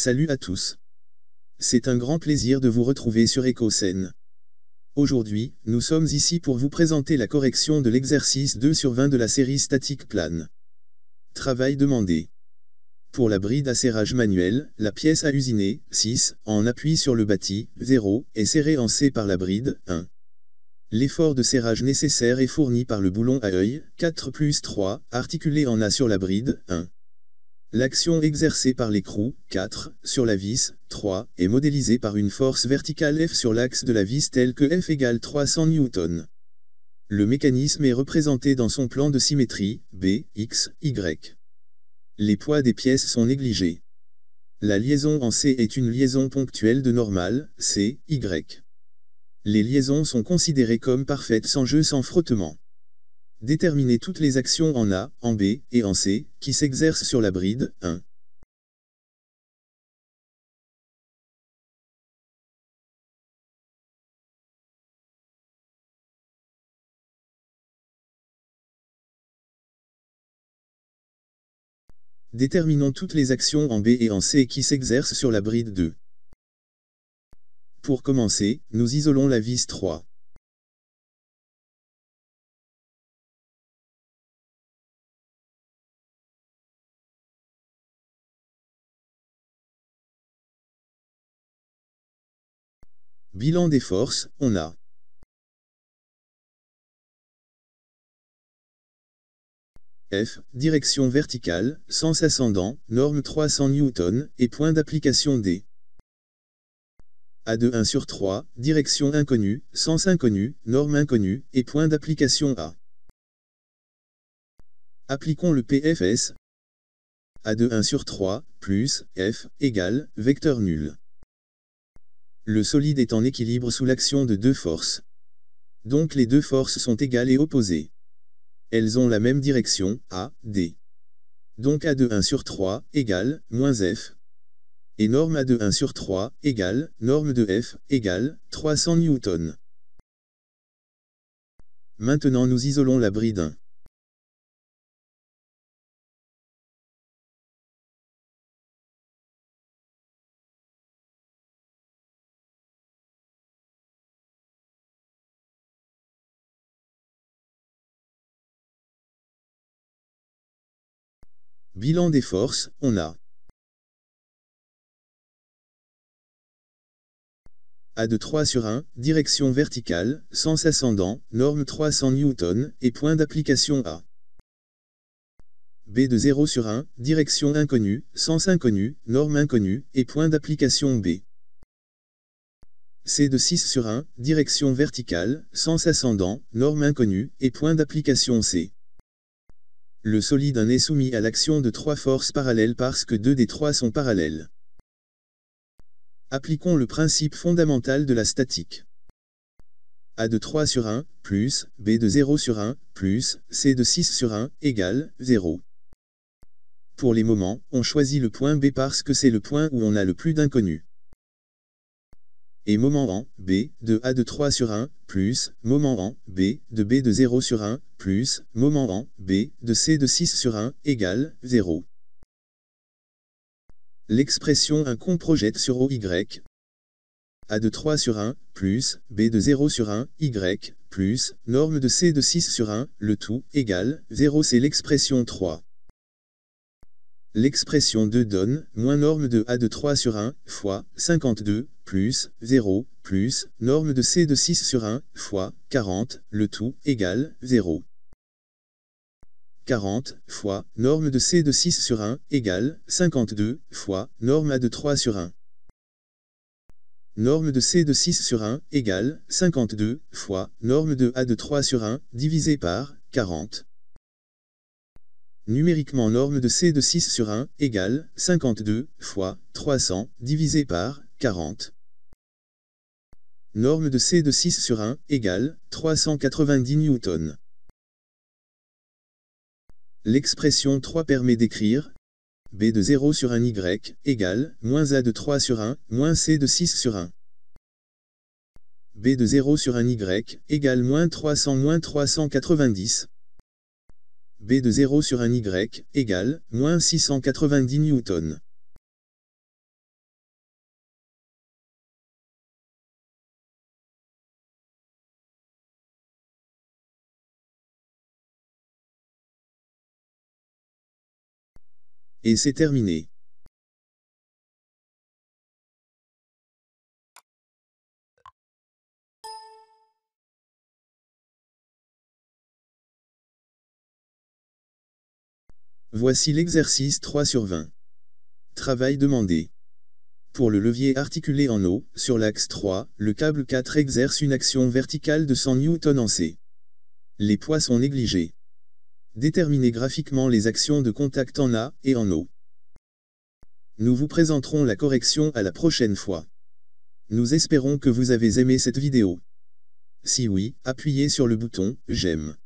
Salut à tous. C'est un grand plaisir de vous retrouver sur EcoScène. Aujourd'hui, nous sommes ici pour vous présenter la correction de l'exercice 2 sur 20 de la série statique plane. Travail demandé. Pour la bride à serrage manuel, la pièce à usiner, 6, en appui sur le bâti, 0, est serrée en C par la bride, 1. L'effort de serrage nécessaire est fourni par le boulon à œil, 4 plus 3, articulé en A sur la bride, 1. L'action exercée par l'écrou, 4, sur la vis, 3, est modélisée par une force verticale F sur l'axe de la vis telle que F égale 300 N. Le mécanisme est représenté dans son plan de symétrie, B, X, Y. Les poids des pièces sont négligés. La liaison en C est une liaison ponctuelle de normale, C, Y. Les liaisons sont considérées comme parfaites sans jeu sans frottement. Déterminer toutes les actions en A, en B, et en C, qui s'exercent sur la bride, 1. Déterminons toutes les actions en B et en C qui s'exercent sur la bride 2. Pour commencer, nous isolons la vis 3. Bilan des forces, on a F, direction verticale, sens ascendant, norme 300 N, et point d'application D. A de 1 sur 3, direction inconnue, sens inconnu, norme inconnue, et point d'application A. Appliquons le PFS. A de 1 sur 3, plus, F, égale, vecteur nul. Le solide est en équilibre sous l'action de deux forces. Donc les deux forces sont égales et opposées. Elles ont la même direction, A, D. Donc A de 1 sur 3, égale, moins F. Et norme A de 1 sur 3, égale, norme de F, égale, 300 N. Maintenant nous isolons la bride 1. Bilan des forces, on a A de 3 sur 1, direction verticale, sens ascendant, norme 300 N, et point d'application A. B de 0 sur 1, direction inconnue, sens inconnu, norme inconnue, et point d'application B. C de 6 sur 1, direction verticale, sens ascendant, norme inconnue, et point d'application C. Le solide 1 est soumis à l'action de 3 forces parallèles parce que 2 des 3 sont parallèles. Appliquons le principe fondamental de la statique. A de 3 sur 1, plus, B de 0 sur 1, plus, C de 6 sur 1, égale, 0. Pour les moments, on choisit le point B parce que c'est le point où on a le plus d'inconnus. Et moment en, B, de A de 3 sur 1, plus, moment en, B, de B de 0 sur 1, plus, moment en, B, de C de 6 sur 1, égale, 0. L'expression 1 qu'on projette sur OY. A de 3 sur 1, plus, B de 0 sur 1, Y, plus, norme de C de 6 sur 1, le tout, égale, 0 c'est l'expression 3. L'expression 2 donne, moins norme de A de 3 sur 1, fois, 52, plus, 0, plus, norme de C de 6 sur 1, fois, 40, le tout, égale, 0. 40, fois, norme de C de 6 sur 1, égale, 52, fois, norme A de 3 sur 1. Norme de C de 6 sur 1, égale, 52, fois, norme de A de 3 sur 1, divisé par, 40. Numériquement norme de C de 6 sur 1, égale, 52, fois, 300, divisé par, 40. Norme de C de 6 sur 1, égale, 390 N. L'expression 3 permet d'écrire B de 0 sur 1 Y, égale, moins A de 3 sur 1, moins C de 6 sur 1. B de 0 sur 1 Y, égale moins 300 moins 390. B de 0 sur 1 Y, égale, moins 690 N. Et c'est terminé. Voici l'exercice 3 sur 20. Travail demandé. Pour le levier articulé en O, sur l'axe 3, le câble 4 exerce une action verticale de 100 N en C. Les poids sont négligés. Déterminez graphiquement les actions de contact en A et en O. Nous vous présenterons la correction à la prochaine fois. Nous espérons que vous avez aimé cette vidéo. Si oui, appuyez sur le bouton « J'aime ».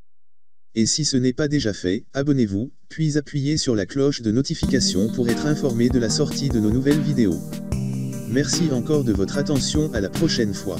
Et si ce n'est pas déjà fait, abonnez-vous, puis appuyez sur la cloche de notification pour être informé de la sortie de nos nouvelles vidéos. Merci encore de votre attention, à la prochaine fois.